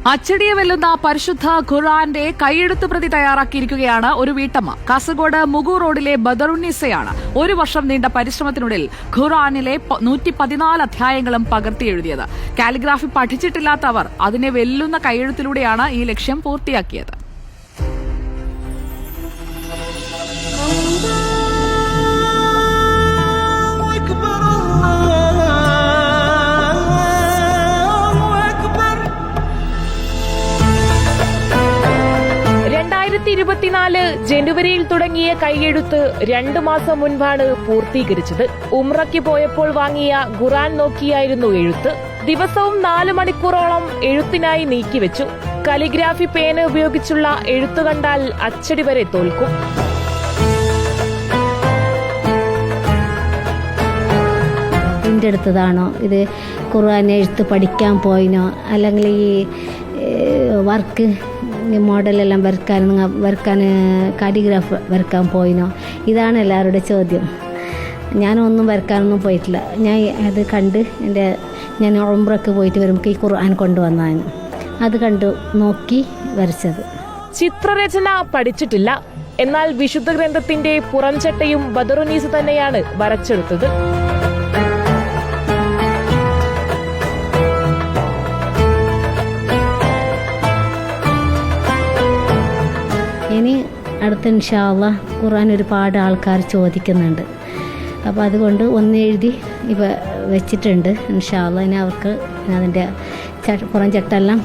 അച്ചടിയെ വെല്ലുന്ന പരിശുദ്ധ ഖുർആന്റെ കൈയെഴുത്ത് പ്രതി തയ്യാറാക്കിയിരിക്കുകയാണ് ഒരു വീട്ടമ്മ. കാസർഗോഡ് മുഗു റോഡിലെ ബദറുന്നിസയാണ് 1 വർഷം നീണ്ട പരിശ്രമത്തിനുള്ളിൽ ഖുർആനിലെ 114 അധ്യായങ്ങളും പകർത്തിയെഴുതിയത്. കാലിഗ്രാഫി പഠിച്ചിട്ടില്ലാത്ത അവർ അതിനെ വെല്ലുന്ന കൈയെഴുത്തിലൂടെയാണ് ഈ ലക്ഷ്യം പൂർത്തിയാക്കിയത്. ജനുവരിയിൽ തുടങ്ങിയ കൈയെഴുത്ത് 2 മാസം മുൻപാണ് പൂർത്തീകരിച്ചത്. ഉംറയ്ക്ക് പോയപ്പോൾ വാങ്ങിയ ഖുർആൻ നോക്കിയായിരുന്നു എഴുത്ത്. ദിവസവും 4 മണിക്കൂറോളം എഴുത്തിനായി നീക്കിവെച്ചു. കാലിഗ്രാഫി പേന ഉപയോഗിച്ചുള്ള എഴുത്തു കണ്ടാൽ അച്ചടി വരെ തോൽക്കും. എടുത്തതാണോ ഇത്, ഖുർആൻ എഴുത്ത് പഠിക്കാൻ പോയിനോ, അല്ലെങ്കിൽ ഈ വർക്ക് മോഡലെല്ലാം വരക്കാൻ കാലിഗ്രാഫ് വരക്കാൻ പോയിനോ, ഇതാണ് എല്ലാവരുടെ ചോദ്യം. ഞാനൊന്നും വരക്കാനൊന്നും പോയിട്ടില്ല. ഞാൻ അത് കണ്ട് ഞാൻ ഉംറയ്ക്ക് പോയിട്ട് വരുമ്പോൾ ഈ ഖുർആൻ കൊണ്ടുവന്നാണ്, അത് കണ്ടു നോക്കി വരച്ചത്. ചിത്രരചന പഠിച്ചിട്ടില്ല. എന്നാൽ വിശുദ്ധ ഗ്രന്ഥത്തിന്റെ പുറംചട്ടയും ബദറുന്നീസ തന്നെയാണ് വരച്ചെടുത്തത്. ഇനി അടുത്ത ഇൻഷാ അല്ലാഹ് ഖുർആൻ ഒരുപാട് ആൾക്കാർ ചോദിക്കുന്നുണ്ട്. അപ്പോൾ അതുകൊണ്ട് ഒന്ന് എഴുതി ഇപ്പോൾ വെച്ചിട്ടുണ്ട്. ഇൻഷാ അല്ലാഹ് ഇനി അവർക്ക് അതിൻ്റെ പുറം ചട്ടെല്ലാം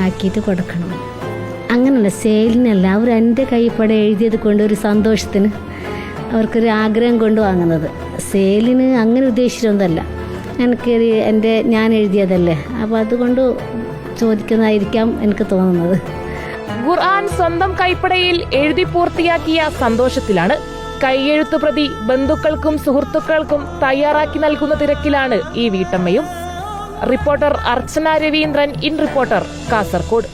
ആക്കിയിട്ട് കൊടുക്കണം. അങ്ങനെയല്ല, സെയിലിനല്ല, അവർ എൻ്റെ കൈപ്പടെ എഴുതിയത് കൊണ്ട് ഒരു സന്തോഷത്തിന് അവർക്കൊരു ആഗ്രഹം കൊണ്ട് വാങ്ങുന്നത്. സെയിലിന് അങ്ങനെ ഉദ്ദേശിച്ചതൊന്നുമല്ല, ഞാൻ എഴുതിയതല്ലേ, അപ്പോൾ അതുകൊണ്ട് ചോദിക്കുന്നതായിരിക്കാം എനിക്ക് തോന്നുന്നത്. ഖുർആൻ സ്വന്തം കൈപ്പടയിൽ എഴുതി പൂർത്തിയാക്കിയ സന്തോഷത്തിലാണ്. കൈയെഴുത്തു പ്രതി ബന്ധുക്കൾക്കും സുഹൃത്തുക്കൾക്കും തയ്യാറാക്കി നൽകുന്ന തിരക്കിലാണ് ഈ വീട്ടമ്മയും. Reporter Archana Raveendran, in reporter, Kasaragod.